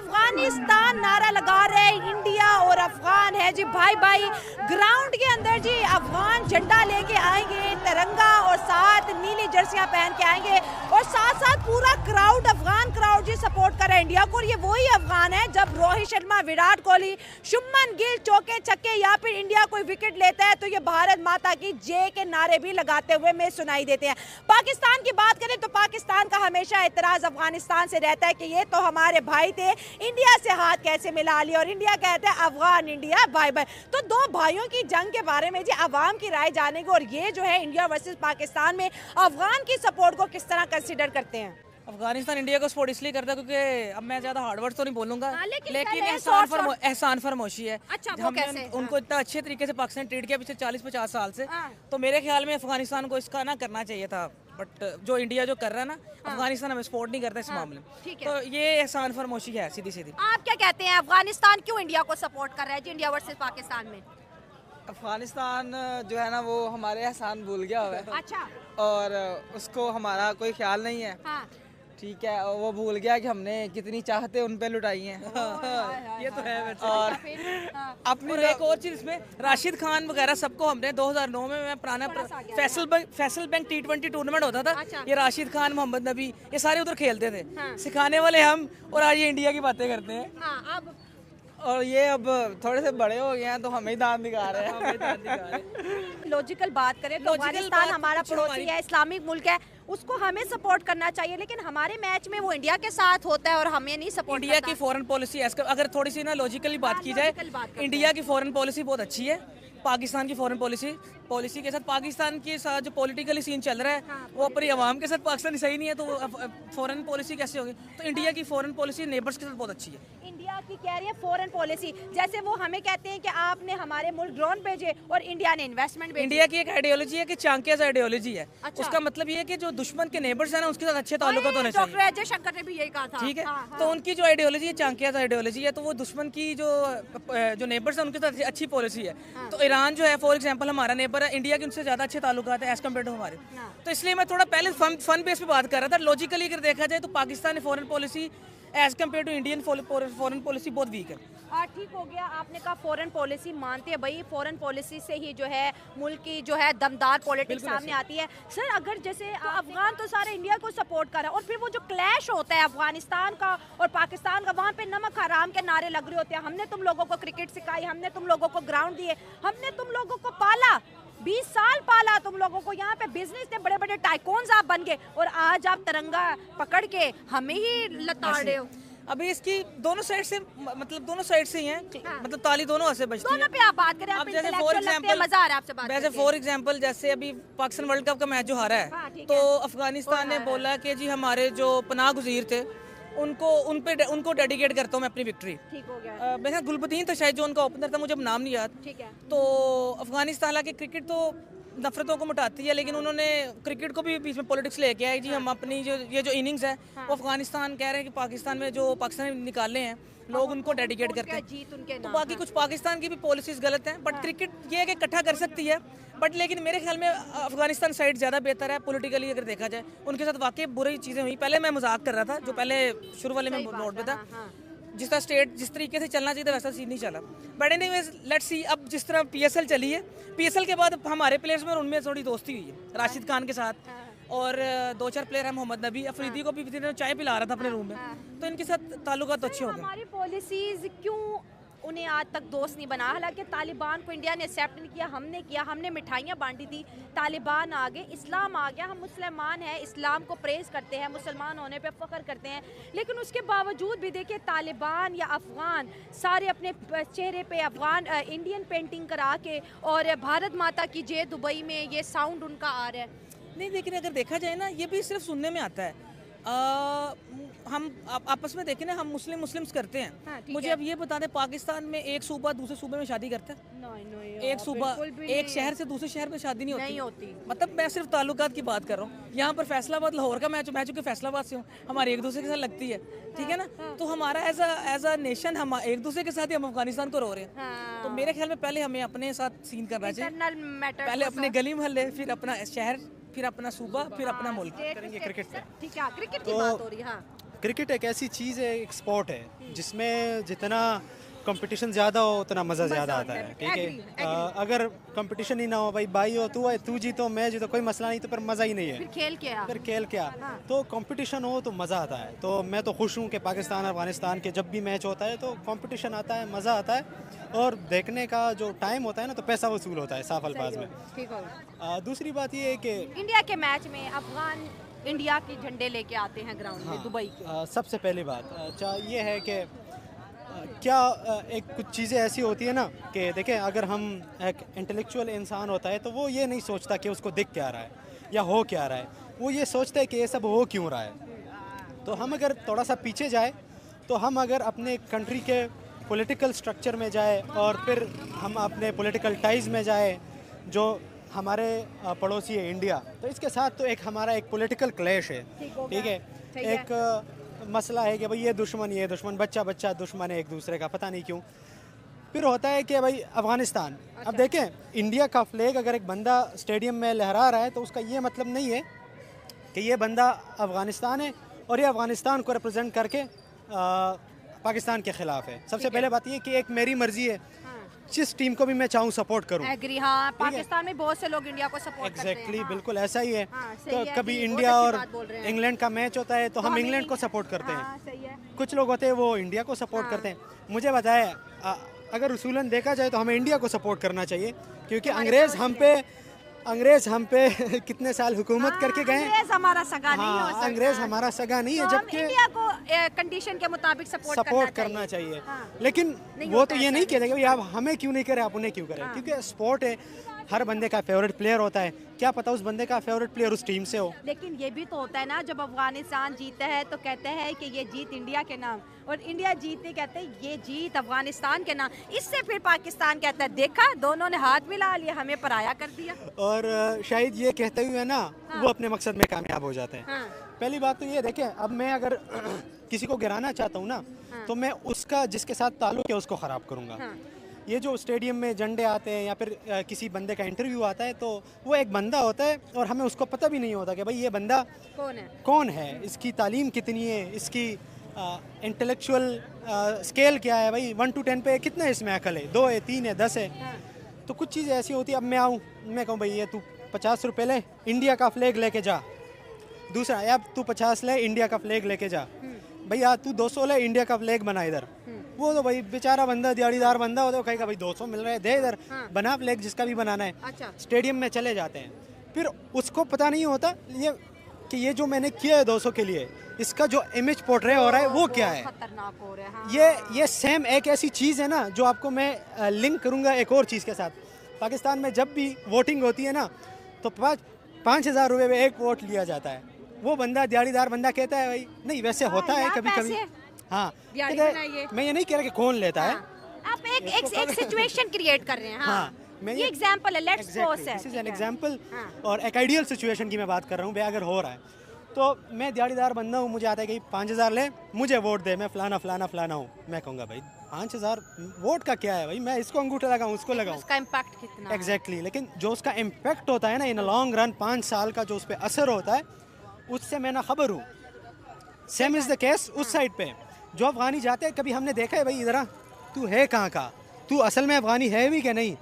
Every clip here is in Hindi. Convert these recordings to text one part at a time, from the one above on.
अफगानिस्तान नारा लगा रहे इंडिया और अफगान है जी भाई भाई। ग्राउंड के अंदर जी अफगान झंडा लेके आएंगे, तिरंगा और साथ नीली जर्सियां पहन के आएंगे और साथ साथ पूरा क्राउड अफगान क्राउड जी सपोर्ट कर रहा है इंडिया को। और ये वही अफगान है जब रोहित शर्मा, विराट कोहली, शुभमन गिल चौके छक्के या फिर इंडिया कोई विकेट लेता है तो ये भारत माता की जय के नारे भी लगाते हुए में सुनाई देते हैं। पाकिस्तान की बात करें तो पाकिस्तान का हमेशा एतराज अफगानिस्तान से रहता है कि ये तो हमारे भाई थे, इंडिया से हाथ कैसे मिला लिया। और इंडिया कहते हैं अफगान इंडिया भाई भाई। तो दो भाइयों की जंग के बारे में जी आवाम की राय जानेंगे और ये जो है इंडिया वर्सेस पाकिस्तान में अफगान की सपोर्ट को किस तरह कंसीडर करते हैं। अफगानिस्तान इंडिया को सपोर्ट इसलिए करता है क्योंकि अब मैं ज्यादा हार्ड वर्ड तो नहीं बोलूंगा, लेकिन एहसान फरमोशी है। अच्छा, हमने उनको इतना अच्छे तरीके से पाकिस्तान ट्रीट किया पिछले 40-50 साल से, तो मेरे ख्याल में अफगानिस्तान को इसका ना करना चाहिए था। बट जो इंडिया जो कर रहा है ना, अफगानिस्तान हमें सपोर्ट नहीं करता इस मामले में, तो ये एहसान फरमोशी है सीधी सीधी। आप क्या कहते हैं, अफगानिस्तान क्यों इंडिया को सपोर्ट कर रहा है जी इंडिया वर्सेस पाकिस्तान में? अफगानिस्तान जो है ना वो हमारे एहसान भूल गया हुआ है। अच्छा। और उसको हमारा कोई ख्याल नहीं है। हाँ। ठीक है, वो भूल गया कि हमने कितनी चाहते उन पे लुटाई हैं। ये तो है वैसे। और अपनी एक और चीज इसमें राशिद खान वगैरह सबको हमने 2009 में मैं पुराना फैसल बैंक T20 टूर्नामेंट होता था। अच्छा। ये राशिद खान, मोहम्मद नबी, ये सारे उधर खेलते थे। सिखाने वाले हम, और आज ये इंडिया की बातें करते हैं। अब और ये अब थोड़े से बड़े हो गए हैं तो हमें ही दांत दिखा रहे हैं। लॉजिकल बात करें तो अफगानिस्तान हमारा पड़ोसी है, इस्लामिक मुल्क है, उसको हमें सपोर्ट करना चाहिए, लेकिन हमारे मैच में वो इंडिया के साथ होता है और हमें नहीं सपोर्ट इंडिया की फॉरेन पॉलिसी अगर थोड़ी सी ना लॉजिकली बात की जाए, इंडिया की फॉरेन पॉलिसी बहुत अच्छी है। पाकिस्तान की फॉरेन पॉलिसी के साथ पाकिस्तान के साथ जो पॉलिटिकली सीन चल रहा है वो अपनी आवाम के साथ पाकिस्तान सही नहीं है, तो फॉरेन पॉलिसी कैसे होगी? तो इंडिया की फॉरेन पॉलिसी नेबर्स के साथ बहुत अच्छी है। इंडिया की कह रही है फॉरेन पॉलिसी, जैसे वो हमें कहते हैं कि आपने हमारे मुल्क ड्रोन भेजे और इंडिया ने इन्वेस्टमेंट भेजे। इंडिया की एक आइडियोलॉजी है कि चांकियाज आइडियोलॉजी है। अच्छा। उसका मतलब ये है कि जो दुश्मन के नेबर्स है ना उसके साथ अच्छे ताल्लुकात होने चाहिए। डॉक्टर अजय शंकर ने भी यही कहा था। ठीक है। तो उनकी जो आइडियोलॉजी है चांकियाज आइडियोलॉजी है, तो वो दुश्मन की जो नेबर्स है उनके साथ अच्छी पॉलिसी है। तो ईरान जो है फॉर एग्जांपल हमारा नेबर है, इंडिया के उनसे ज्यादा अच्छे ताल्लुकात है एज कम्पेयर टू हमारे। तो इसलिए मैं थोड़ा पहले फन बेस पे बात कर रहा था। लॉजिकली अगर देखा जाए तो पाकिस्तान की foreign policy as compare to Indian foreign policy बहुत वीक है। ठीक हो गया, आपने कहा फॉरेन पॉलिसी मानते हैं भाई, फॉरेन पॉलिसी से ही जो है मुल्क की जो है दमदार पॉलिटिक्स सामने आती है। सर अगर जैसे अफगान तो सारे इंडिया को सपोर्ट कर रहा है और फिर वो जो क्लैश होता है अफगानिस्तान का और पाकिस्तान का, वहाँ पे नमक हराम के नारे लग रहे होते हैं। हमने तुम लोगों को क्रिकेट सिखाई, हमने तुम लोगों को ग्राउंड दिए, हमने तुम लोगों को पाला, 20 साल पाला तुम लोगों को, यहाँ पे बिजनेस थे, बड़े बड़े टाइकून्स आप बन गए और आज आप तिरंगा पकड़ के हमें ही लताड़ रहे हो। अभी इसकी दोनों साइड से दोनों साइड से ही हैं। मतलब ताली दोनों हाथ से बजती है। दोनों पे आप बात करें, आप इंटेलेक्चुअल लगते हैं, मजा आ रहा है आपसे बात करके। जैसे फॉर एग्जांपल जैसे अभी पाकिस्तान वर्ल्ड कप का मैच जो हारा है, तो अफगानिस्तान ने बोला कि जी हमारे जो पनाह गुज़ीर थे उनको डेडिकेट करता हूँ मैं अपनी विक्ट्री। ठीक हो गया। मेरा गुलबदीन था शायद जो उनका ओपनर था, मुझे नाम नहीं याद। ठीक है। तो अफगानिस्तान की क्रिकेट तो नफरतों को मिटाती है, लेकिन उन्होंने क्रिकेट को भी बीच में पॉलिटिक्स लेके आए जी। हम अपनी जो इनिंग्स है वो अफगानिस्तान कह रहे हैं कि पाकिस्तान में जो पाकिस्तान निकाले हैं लोग उनको डेडिकेट करते हैं। तो बाकी कुछ पाकिस्तान की भी पॉलिसीज गलत हैं, बट क्रिकेट ये है कि इकट्ठा कर सकती है। बट लेकिन मेरे ख्याल में अफगानिस्तान साइड ज़्यादा बेहतर है पॉलिटिकली अगर देखा जाए। उनके साथ वाकई बुरी चीज़ें हुई। पहले मैं मजाक कर रहा था, जो पहले शुरू वाले में नोट पे था, जिस तरह स्टेट जिस तरीके से चलना चाहिए था वैसा सीन नहीं चला। बट एनीवेज लेट्स सी, अब जिस तरह PSL चली है, PSL के बाद हमारे प्लेयर्स में उनमें थोड़ी दोस्ती हुई है राशिद खान के साथ, और 2-4 प्लेयर हैं, मोहम्मद नबी, अफरीदी को भी चाय पिला रहा था अपने रूम में, तो इनके साथ ताल्लुकात तो अच्छे हो गए। हमारी पॉलिसीज क्यों उन्हें आज तक दोस्त नहीं बना? हालांकि तालिबान को इंडिया ने एक्सेप्ट नहीं किया, हमने मिठाइयाँ बांटी थी, तालिबान आ गए, इस्लाम आ गया, हम मुसलमान हैं, इस्लाम को प्रेज करते हैं, मुसलमान होने पे फ़ख्र करते हैं, लेकिन उसके बावजूद भी देखिए तालिबान या अफ़गान सारे अपने चेहरे पे अफ़गान इंडियन पेंटिंग करा के और भारत माता की जय दुबई में ये साउंड उनका आ रहा है। नहीं, लेकिन अगर देखा जाए ना, ये भी सिर्फ सुनने में आता है। हम आपस में देखें ना, हम मुस्लिम्स करते हैं। मुझे अब ये बता दें, पाकिस्तान में एक सूबा दूसरे सूबे में शादी करता है? एक सूबा एक शहर से दूसरे शहर में शादी नहीं होती। मतलब मैं सिर्फ ताल्लुकात की बात कर रहा हूँ। यहाँ पर फैसलाबाद लाहौर का मैच, मैं चूँकि फैसलाबाद से हूँ, हमारी एक दूसरे के साथ लगती है, ठीक है ना। तो हमारा एज अ नेशन हम एक दूसरे के साथ ही हम अफगानिस्तान को रो रहे हैं। तो मेरे ख्याल में पहले हमें अपने साथ सीन करना चाहिए, पहले अपने गली मोहल्ले, फिर अपना शहर, फिर अपना सूबा, फिर अपना मुल्क। ठीक है, क्रिकेट की बात हो रही है। क्रिकेट एक ऐसी चीज़ है, एक स्पोर्ट है जिसमें जितना कंपटीशन ज़्यादा हो उतना मज़ा ज़्यादा आता है, ठीक है। अगर कंपटीशन ही ना हो, भाई हो तू जीतो मैं जीतो, कोई मसला नहीं, तो फिर मज़ा ही नहीं है। फिर खेल क्या? फिर खेल क्या? तो कंपटीशन हो तो मज़ा आता है। तो मैं तो खुश हूँ कि पाकिस्तान अफगानिस्तान के जब भी मैच होता है तो कंपटीशन आता है, मज़ा आता है, और देखने का जो टाइम होता है ना तो पैसा वसूल होता है साफ अल्फाज में। ठीक होगा। दूसरी बात ये है कि इंडिया के मैच में अफगान इंडिया के झंडे लेके आते हैं ग्राउंड में, दुबई के। सबसे पहली बात ये है कि क्या एक कुछ चीज़ें ऐसी होती है ना कि देखें, अगर हम एक इंटेलेक्चुअल इंसान होता है तो वो ये नहीं सोचता कि उसको दिख क्या रहा है या हो क्या रहा है, वो ये सोचता है कि ये सब हो क्यों रहा है। तो हम अगर थोड़ा सा पीछे जाए, तो हम अगर अपने कंट्री के पॉलिटिकल स्ट्रक्चर में जाए और फिर हम अपने पॉलिटिकल टाइज में जाए जो हमारे पड़ोसी है इंडिया, तो इसके साथ तो एक हमारा एक पॉलिटिकल क्लैश है, ठीक है। एक मसला है कि भाई ये दुश्मन, बच्चा दुश्मन है एक दूसरे का, पता नहीं क्यों। फिर होता है कि भाई अफ़गानिस्तान, अब देखें इंडिया का फ्लैग अगर एक बंदा स्टेडियम में लहरा रहा है तो उसका ये मतलब नहीं है कि ये बंदा अफ़गानिस्तान है और ये अफ़गानिस्तान को रिप्रेजेंट करके पाकिस्तान के ख़िलाफ़ है। सबसे पहले बात ये कि एक मेरी मर्ज़ी है, जिस टीम को भी मैं चाहूँ सपोर्ट करूँ। एग्री, हाँ, पाकिस्तान में बहुत से लोग इंडिया को सपोर्ट करते हैं। एग्जैक्टली, बिल्कुल ऐसा ही है। तो है, कभी बहुत इंडिया अच्छी और बात बोल रहे हैं। इंग्लैंड का मैच होता है तो हम इंग्लैंड को सपोर्ट करते हैं। सही है। कुछ लोग होते हैं वो इंडिया को सपोर्ट करते हैं। मुझे बताया अगर उसूलन देखा जाए तो हमें इंडिया को सपोर्ट करना चाहिए, क्योंकि अंग्रेज हम पे कितने साल हुकूमत करके गए। अंग्रेज हमारा सगा नहीं हो सकता। अंग्रेज हमारा सगा नहीं है, तो जबकि इंडिया को कंडीशन के मुताबिक सपोर्ट करना चाहिए। हाँ। लेकिन वो तो ये नहीं कहते कि आप हमें क्यों नहीं करें, आप उन्हें क्यों करें, क्योंकि स्पोर्ट है, हर बंदे का फेवरेट प्लेयर होता है। क्या पता उस बंदे का फेवरेट प्लेयर उस टीम से हो। लेकिन ये भी तो होता है ना, जब अफगानिस्तान जीता है तो कहते हैं कि ये जीत इंडिया के नाम, और इंडिया जीतते कहते हैं ये जीत अफगानिस्तान के नाम। इससे फिर पाकिस्तान कहता है देखा दोनों ने हाथ मिला लिया, हमें पराया कर दिया। और शायद ये कहते हुए ना वो अपने मकसद में कामयाब हो जाते हैं। पहली बात तो ये देखें, अब मैं अगर किसी को गिराना चाहता हूँ ना तो मैं उसका जिसके साथ ताल्लुक है उसको ख़राब करूँगा। ये जो स्टेडियम में झंडे आते हैं या फिर किसी बंदे का इंटरव्यू आता है तो वो एक बंदा होता है और हमें उसको पता भी नहीं होता कि भाई ये बंदा कौन है, इसकी तालीम कितनी है, इसकी इंटेलेक्चुअल स्केल क्या है, भाई 1 to 10 पे कितना इसमें अकल है, 2 है, 3 है, 10 है। तो कुछ चीज़ें ऐसी होती है, अब मैं आऊँ मैं कहूँ भाई ये तू 50 रुपये ले, इंडिया का फ्लैग लेके जा। दूसरा, अब तू 50 ले, इंडिया का फ्लैग लेके जा। भैया तू 200 ले, इंडिया का फ्लैग बना इधर। वो तो भाई बेचारा बंदा, दिहाड़ीदार बंदा होता है, कहेगा भाई 200 मिल रहा है, दे इधर, बना फ्लैग जिसका भी बनाना है। स्टेडियम में चले जाते हैं, फिर उसको पता नहीं होता ये जो मैंने किया है 200 के लिए, इसका जो इमेज पोर्ट्रे हो रहा है वो क्या है। खतरनाक हो रहा है। ये सेम एक ऐसी चीज़ है ना जो आपको मैं लिंक करूँगा एक और चीज़ के साथ। पाकिस्तान में जब भी वोटिंग होती है ना तो 5,000 रुपये में एक वोट लिया जाता है। वो बंदा, दिहाड़ीदार बंदा कहता है भाई नहीं वैसे होता है कभी कभी। हाँ, मैं ये नहीं कह रहा कि कौन लेता है, आप एक सिचुएशन क्रिएट कर रहे हैं। हाँ, ये एग्जांपल है, let's suppose this is an example. और एक आइडियल सिचुएशन की मैं बात कर रहा हूँ, भाई अगर हो रहा है तो मैं दिहाड़ीदार बंदा हूँ, मुझे आता है कि 5,000 ले, मुझे वोट दे, मैं फलाना फलाना फलाना हूँ। मैं कहूँगा भाई 5,000 वोट का क्या है भाई, मैं इसको अंगूठा लगाऊँ, उसको लगाऊँ, उसका इम्पैक्ट कितना है। एग्जैक्टली। लेकिन जो उसका इम्पैक्ट होता है ना इन लॉन्ग रन, 5 साल का जो उस पर असर होता है, उससे मैं ना खबर हूँ। सेम इज़ द केस उस साइड पे जो अफगानी जाते हैं, कभी हमने देखा है भाई इधर तू है कहाँ का, तू असल में अफगानी है भी कि नहीं,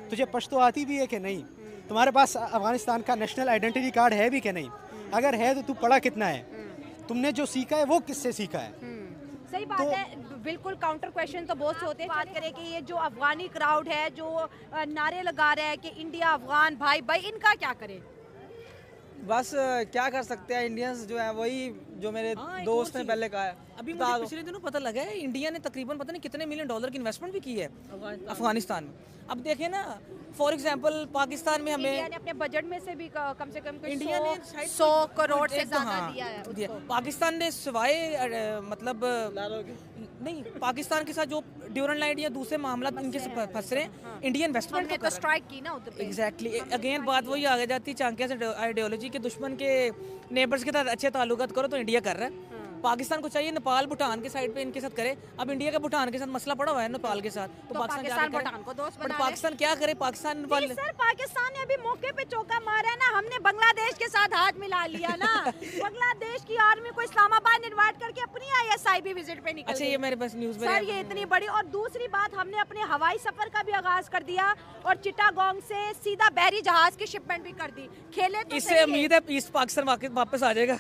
तुझे पश्तो आती भी है कि नहीं, तुम्हारे पास अफगानिस्तान का नेशनल आइडेंटिटी कार्ड है भी कि नहीं, अगर है तो तू पढ़ा कितना है, तुमने जो सीखा है वो किससे सीखा है। सही बात है, बिल्कुल। काउंटर क्वेश्चन तो बहुत से होते हैं। बात करें कि ये जो अफगानी क्राउड है जो नारे लगा रहा है कि इंडिया अफगान भाई भाई, इनका क्या करें। बस क्या कर सकते हैं, इंडियंस जो है वही जो मेरे दोस्त ने पहले कहा है। अभी मुझे पिछले दिनों पता लगा है इंडिया ने तकरीबन पता नहीं कितने $1 मिलियन की इन्वेस्टमेंट भी की है अफगानिस्तान में। अब देखें ना, फॉर एग्जांपल पाकिस्तान में हमें इंडिया ने अपने बजट में से भी कम से कम इंडिया ने 100 करोड़ से ज़्यादा दिया है उसको। पाकिस्तान ने सिवाय मतलब नहीं, पाकिस्तान के साथ जो ड्यूरन लाइन या दूसरे मामला इनके से फंस रहे हैं, इंडिया इन्वेस्टमेंट तो स्ट्राइक की ना उधर पे। एग्जैक्टली, अगेन बात वही आगे जाती है चाणक्य से आइडियोलॉजी के दुश्मन के नेबर्स के साथ अच्छे ताल्लुकात करो तो इंडिया कर रहा है। पाकिस्तान को चाहिए नेपाल भूटान के साइड पे इनके साथ करे। अब इंडिया का भूटान के साथ मसला पड़ा हुआ है नेपाल के साथ, तो पाकिस्तान भूटान को दोस्त बना ले। पाकिस्तान क्या करे? पाकिस्तान वाले सर पाकिस्तान ने अभी मौके पे चौका मारा है ना, हमने बांग्लादेश के साथ हाथ मिला लिया ना। बांग्लादेश की आर्मी को इस्लामाबाद इन्वाइट करके अपनी ISI भी विजिट पे निकल। अच्छा, ये मेरे पास न्यूज़ में सर ये इतनी बड़ी। और दूसरी बात, हमने अपने हवाई सफर का भी आगाज कर दिया और चिटागोंग से सीधा बहरी जहाज की शिपमेंट भी कर दी। खेले तो इससे उम्मीद है ईस्ट पाकिस्तान वापस आ जाएगा।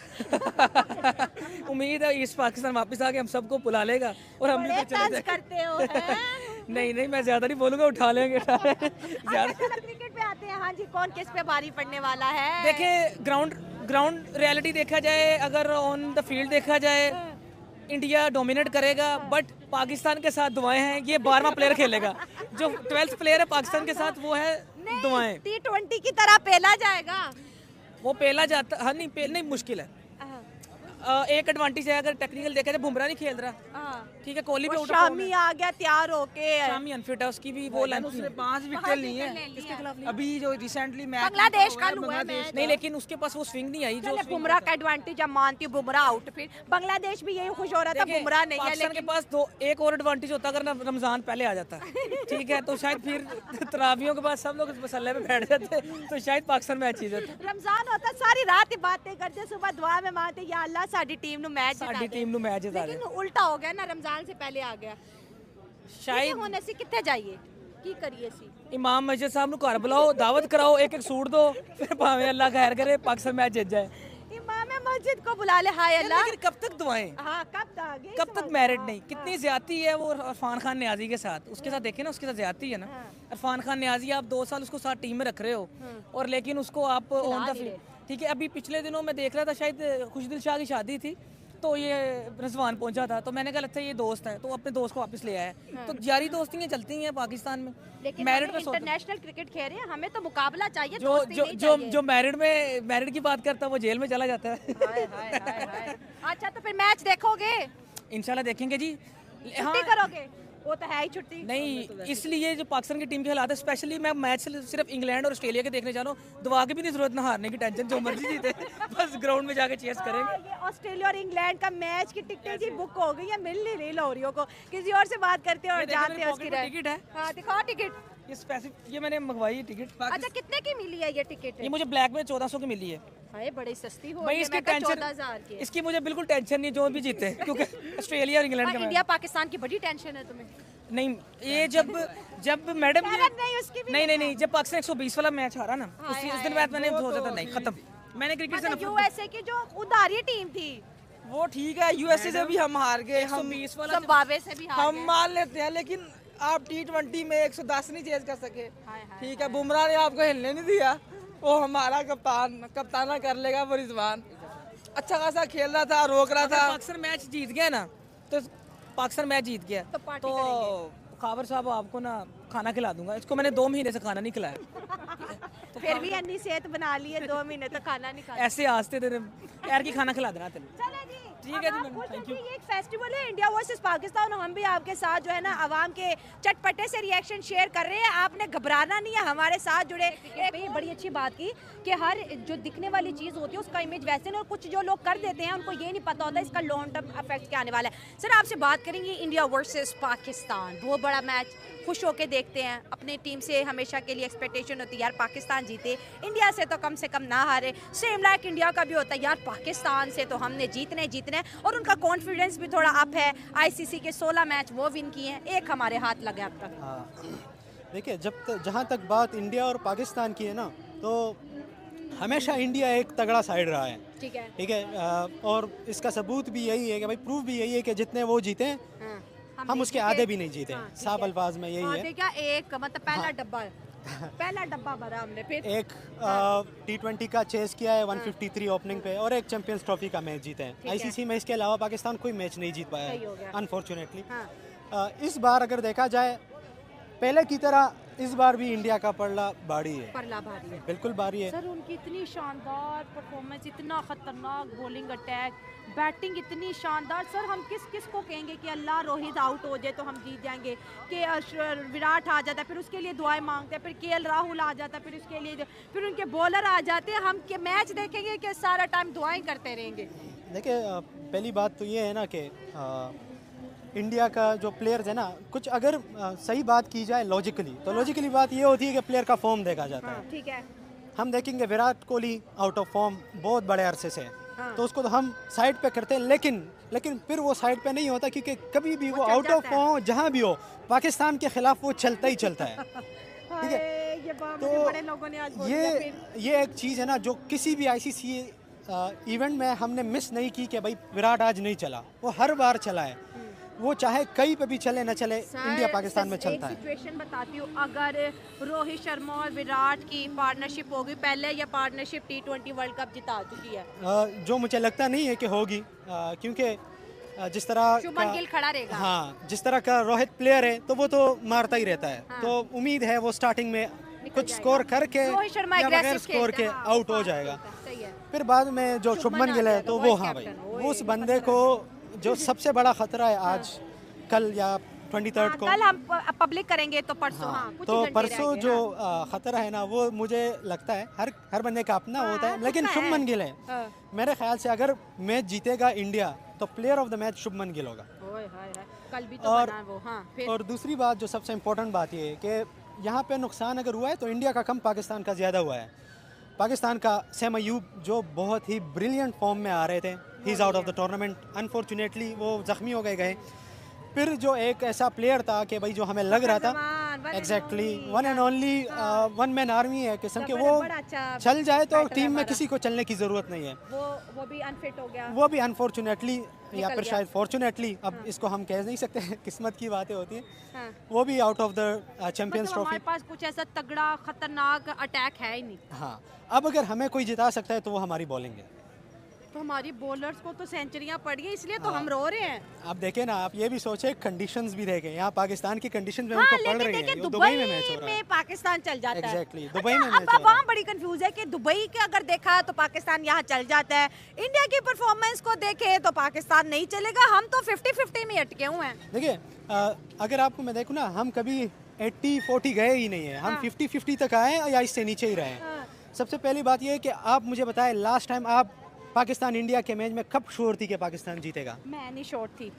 उम्मीद है ईस्ट पाकिस्तान वापस आके हम सबको बुला लेगा और हम भी चले जाएंगे। करते हो नहीं मैं ज्यादा नहीं बोलूंगा, उठा लेंगे क्रिकेट पे आते हैं। हाँ जी, कौन किस पे भारी पड़ने वाला है? देखिए, ग्राउंड रियलिटी देखा जाए, अगर ऑन द फील्ड देखा जाए, इंडिया डोमिनेट करेगा, बट पाकिस्तान के साथ दुआएं हैं। ये 12वां प्लेयर खेलेगा, जो 12th प्लेयर है पाकिस्तान के साथ, वो है दुआएं। T20 की तरह पेला जाएगा, वो पेला जाता। हाँ नहीं मुश्किल है। एक एडवांटेज है, अगर टेक्निकल देखा जाए, बुमराह नहीं खेल रहा, ठीक है, कोहली पे शामी आ गया तैयार होके। शामी अनफिट है, उसकी भी वो लेंथ उसने 5 विकेट ली है। किसके खिलाफ ली? अभी जो रिसेंटली मैच बांग्लादेश का हुआ है मैच। नहीं, लेकिन उसके पास वो स्विंग नहीं आई जो बुमराह का एडवांटेज है, मानती हूँ बुमराह आउट। फिर बांग्लादेश भी यही खुश हो रहा था बुमराह नहीं है, पाकिस्तान के पास एक और एडवांटेज होता, अगर रमजान पहले आ जाता, ठीक है, तो शायद फिर तरावियों के बाद सब लोग मसल्ले में बैठ जाते, तो शायद पाकिस्तान मैच ही जाता। रमजान होता, सारी रात ही बातें करते, सुबह दुआ में मानते, या अल्लाह साडी टीम नु मैच साडी टीम नु मैच जिता दे। लेकिन उल्टा हो गया ना, रमजान से पहले आ गया। शायद होने से कितने जाइए की करिए सी। इमाम मस्जिद साहब नु घर बुलाओ, दावत कराओ, एक सूट दो, फिर भावे अल्लाह खैर करे, पाकिस्तान मैच जीत जाए। इमाम मस्जिद को बुला ले, हाय अल्लाह। लेकिन कब तक दुआएं? हाँ, कब तक मैरिड नहीं? कितनी ज्यादती है वो इरफान खान नियाजी के साथ, उसके साथ देखे ना, उसके साथ ज्यादती है ना। इरफान खान नियाजी, आप 2 साल उसको साथ टीम में रख रहे हो, और लेकिन उसको आप ऑन द फील्ड, ठीक है। अभी पिछले दिनों में देख रहा था, शायद खुशदिल शाह की शादी थी, तो ये रिजवान पहुंचा था, तो मैंने कहा अच्छा ये दोस्त है, तो अपने दोस्त को वापस ले आया। तो यारी दोस्तियां चलती हैं पाकिस्तान में। लेकिन मैरिड में इंटरनेशनल क्रिकेट खेल रहे हैं, हमें तो मुकाबला चाहिए, जो जो जो जो मैरिड की बात करता है वो जेल में चला जाता है। अच्छा, तो फिर मैच देखोगे? इंशाल्लाह देखेंगे जी। छुट्टी करोगे? वो तो है ही छुट्टी। नहीं, इसलिए जो पाकिस्तान की टीम के हालात है, स्पेशली मैं मैच सिर्फ इंग्लैंड और ऑस्ट्रेलिया के देखने जा रहा हूँ। दुआ की भी नहीं जरूरत, ना हारने की टेंशन, जो मर्जी जीते बस ग्राउंड में जाके चीयर्स करेंगे। ये ऑस्ट्रेलिया और इंग्लैंड का मैच की टिकटें जी बुक हो गई है, मिल नहीं रही लोरियों को। किसी और से बात करते हैं और जानते हैं उसकी टिकट है। हाँ, दिखाओ टिकट। ये स्पेसिफिक, ये मैंने मंगवाई टिकट। अच्छा, कितने की मिली है ये टिकट? ये मुझे ब्लैक में 1400 की मिली है। हाय, बड़ी सस्ती हो भाई, गई। इसकी टेंशन 14,000 की। इसकी मुझे बिल्कुल टेंशन नहीं, जो भी जीते, क्योंकि ऑस्ट्रेलिया और इंग्लैंड का इंडिया पाकिस्तान की बड़ी टेंशन है तुम्हें? नहीं, ये जब मैडम नहीं, जब पाकिस्तान 120 वाला मैच हारा ना, उस दिन बाद मैंने सोचा था नहीं, खत्म। मैंने क्रिकेट से यूएसए की जो उधारी टीम थी वो ठीक है, यूएसए से भी हम हार गए, हम 120 वाला जिम्बाब्वे से भी हार हम गए। मान लेते हैं, लेकिन आप T20 में 110 नहीं चेज कर सके। ठीक है, बुमराह ने आपको हिलने नहीं दिया, वो हमारा कप्ताना कर लेगा। वो रिजवान अच्छा खासा खेल रहा था, रोक रहा था। पाकिस्तान मैच जीत गया ना, तो पाकिस्तान मैच जीत गया तो खाबर साहब आपको ना खाना खिला दूंगा। इसको मैंने 2 महीने से खाना नहीं खिलाया। तो फिर भी अन्नी सेहत बना ली है, 2 महीने तक खाना नहीं खाया। ऐसे आस्ते तेरे यार की खाना खिला देना तेरे। चले जी, ठीक है जी, अब आप थैंक यू। ये एक फेस्टिवल है इंडिया वर्सेस पाकिस्तान, और हम भी आपके साथ जो है ना आवाम के चटपटे से रिएक्शन शेयर कर रहे हैं। आपने घबराना नहीं है, हमारे साथ जुड़े। एक बड़ी अच्छी बात की कि हर जो दिखने वाली चीज़ होती है उसका इमेज वैसे नहीं, और कुछ जो लोग कर देते हैं उनको ये नहीं पता होता इसका लॉन्ग टर्म इफेक्ट क्या आने वाला है। सर, आपसे बात करेंगे इंडिया वर्सेस पाकिस्तान, बहुत बड़ा मैच, खुश होके देखते हैं। अपनी टीम से हमेशा के लिए एक्सपेक्टेशन होती है यार पाकिस्तान जीते, इंडिया से तो कम से कम ना हारे। सेम लाइक इंडिया का भी होता है यार पाकिस्तान से तो हमने जीतने, और उनका कॉन्फिडेंस भी थोड़ा अप है। आईसीसी के 16 मैच वो विन किए हैं, एक हमारे हाथ लगे अब तक। हाँ, देखिए, जहाँ तक बात इंडिया और पाकिस्तान की है ना, तो हमेशा इंडिया एक तगड़ा साइड रहा है। ठीक है, और इसका सबूत भी यही है कि भाई, प्रूफ भी यही है कि जितने वो जीते हम उसके आधे भी नहीं जीते। साफ अल्फाज में यही है। क्या एक मतलब पहला डब्बा भरा हमने, फिर एक T20 का चेस किया है 153 ओपनिंग पे, और एक चैंपियंस ट्रॉफी का मैच जीते हैं। आईसीसी में इसके अलावा पाकिस्तान कोई मैच नहीं जीत पाया है अनफॉर्चुनेटली। इस बार अगर देखा जाए, पहले की तरह इस बार भी इंडिया का पल्ला भारी है, बिल्कुल भारी है। सर, उनकी इतनी शानदार परफॉर्मेंस, इतना खतरनाक बॉलिंग अटैक, बैटिंग इतनी शानदार। सर, हम किस को कहेंगे कि अल्लाह रोहित आउट हो जाए तो हम जीत जाएंगे, कि विराट आ जाता है फिर उसके लिए दुआएं मांगते हैं, फिर KL राहुल आ जाता है फिर उसके लिए, फिर उनके बॉलर आ जाते हैं, हम के मैच देखेंगे कि सारा टाइम दुआएं करते रहेंगे। देखिए पहली बात तो ये है ना कि इंडिया का जो प्लेयर्स है ना, कुछ अगर सही बात की जाए लॉजिकली, तो लॉजिकली बात ये होती है कि प्लेयर का फॉर्म देखा जाता है। ठीक है। हम देखेंगे Virat Kohli out of form बहुत बड़े अरसे से, तो उसको तो हम साइड पे करते हैं, लेकिन फिर वो साइड पे नहीं होता, क्योंकि कभी भी वो आउट ऑफ फॉर्म जहाँ भी हो, पाकिस्तान के खिलाफ वो चलता ही चलता है। ठीक है, ये बात तो मुझे बड़े लोगों ने आज बोल दिया फिर। ये एक चीज़ है ना जो किसी भी ICC इवेंट में हमने मिस नहीं की कि भाई विराट आज नहीं चला, वो हर बार चला है, वो चाहे कहीं पे भी चले न चले, इंडिया पाकिस्तान में चलता है। सिचुएशन बताती हूँ, अगर रोहित शर्मा और विराट की पार्टनरशिप होगी, पहले ये पार्टनरशिप T20 वर्ल्ड कप जिता चुकी है। जो मुझे लगता नहीं है कि होगी, क्योंकि जिस तरह शुभमन गिल खड़ा रहेगा। हाँ, जिस तरह का रोहित प्लेयर है तो वो तो मारता ही रहता है, तो उम्मीद है वो स्टार्टिंग में कुछ स्कोर करके रोहित शर्मा या बगैर aggressive स्कोर के खेलता है, आउट हो जाएगा। सही है। फिर बाद में जो शुभमन गिल है तो वो, हाँ भाई, उस बंदे को जो सबसे बड़ा खतरा है आज, कल या 23rd को, कल हम पब्लिक करेंगे तो परसों। हाँ, कुछ तो घंटे परसों रह गए, जो खतरा है ना, वो मुझे लगता है हर बंदे का अपना होता है, लेकिन शुभमन गिल है। मेरे ख्याल से अगर मैच जीतेगा इंडिया तो player of the match Shubman Gill होगा। कल भी तो और बना वो। हाँ, फिर और दूसरी बात जो सबसे इम्पोर्टेंट बात ये है कि यहाँ पे नुकसान अगर हुआ है तो इंडिया का कम, पाकिस्तान का ज़्यादा हुआ है। पाकिस्तान का सैम अयूब जो बहुत ही ब्रिलियंट फॉर्म में आ रहे थे, he is out of the tournament, unfortunately वो ज़ख्मी हो गए। फिर जो एक ऐसा प्लेयर था कि भाई जो हमें लग रहा था, exactly one and only one man army है किस्म के, वो चल जाए तो टीम में किसी को चलने की ज़रूरत नहीं है। वो भी अनफिट हो गया, वो भी अनफॉर्चुनेटली या फिर शायद फॉर्चुनेटली, अब इसको हम कह नहीं सकते, किस्मत की बातें होती हैं, वो भी out of the champions trophy. हमारे पास कुछ ऐसा तगड़ा खतरनाक अटैक है ही नहीं। हाँ, अब अगर हमें कोई जिता सकता है तो वो हमारी बॉलिंग है। तो हमारी बॉलर्स को तो सेंचुरियां पड़ गई, इसलिए तो हम रो रहे हैं। आप देखें ना, आप ये भी सोचे कंडीशंस भी देखें, यहाँ पाकिस्तान की कंडीशंस में हाँ, उनको पड़ लेकिन रही देखिए है, दुबई में मैच हो रहा है। पाकिस्तान चल जाता है। एग्जैक्टली, दुबई में मैच अब हो रहा वहाँ है। बड़ी कंफ्यूज है कि दुबई के अगर देखा तो पाकिस्तान यहाँ चल जाता है, इंडिया की परफॉर्मेंस को देखे तो पाकिस्तान नहीं चलेगा, हम तो 50-50 में अटके हुए हैं। देखिए अगर आपको मैं देखूँ ना, हम कभी 80-40 गए ही नहीं है, हम 50-50 तक आए या इससे नीचे ही रहे। सबसे पहली बात ये है कि आप मुझे बताएं, लास्ट टाइम आप पाकिस्तान इंडिया के मैच में कब श्योर थी कि पाकिस्तान जीतेगा? मैं नहीं शॉर्ट थी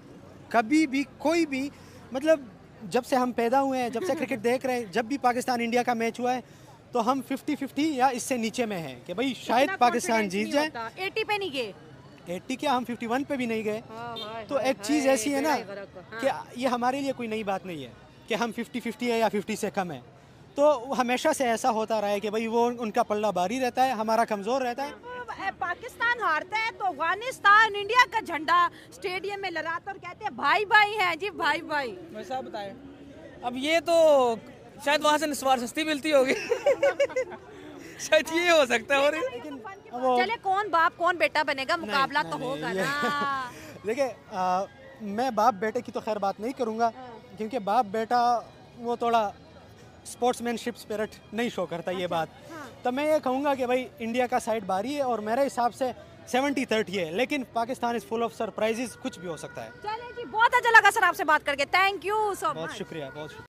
कभी भी, कोई भी, मतलब जब से हम पैदा हुए हैं, जब से क्रिकेट देख रहे हैं, जब भी पाकिस्तान इंडिया का मैच हुआ है तो हम 50-50 या इससे नीचे में हैं कि भाई शायद पाकिस्तान जीत जाए। 80 पे नहीं गए, 80 क्या, हम 51 पे भी नहीं गए। तो एक चीज़ ऐसी है ना कि ये हमारे लिए कोई नई बात नहीं है कि हम 50-50 है या 50 से कम है, तो हमेशा से ऐसा होता रहा है कि भाई वो उनका पल्ला भारी रहता है, हमारा कमज़ोर रहता है। पाकिस्तान हारता है तो अफगानिस्तान इंडिया का झंडा स्टेडियम में लहराता और कहते हैं भाई भाई हैं जी, भाई भाई। वैसा बताएं। अब ये तो शायद वहाँ से निस्वार सस्ती मिलती होगी शायद ये हो सकता है। और लेकिन चले कौन बाप कौन बेटा बनेगा, मुकाबला तो होगा ना। देखिए मैं बाप बेटे की तो खैर बात नहीं करूँगा, क्योंकि बाप बेटा वो थोड़ा स्पोर्ट्समैनशिप स्पिरिट नहीं शो करता ये बात। तो मैं ये कहूँगा कि भाई इंडिया का साइड भारी है और मेरे हिसाब से 70-30 है, लेकिन Pakistan is full of surprises, कुछ भी हो सकता है। चले जी, बहुत अच्छा लगा सर आपसे बात करके, थैंक यू सो मच। बहुत शुक्रिया, बहुत शुक्रिया।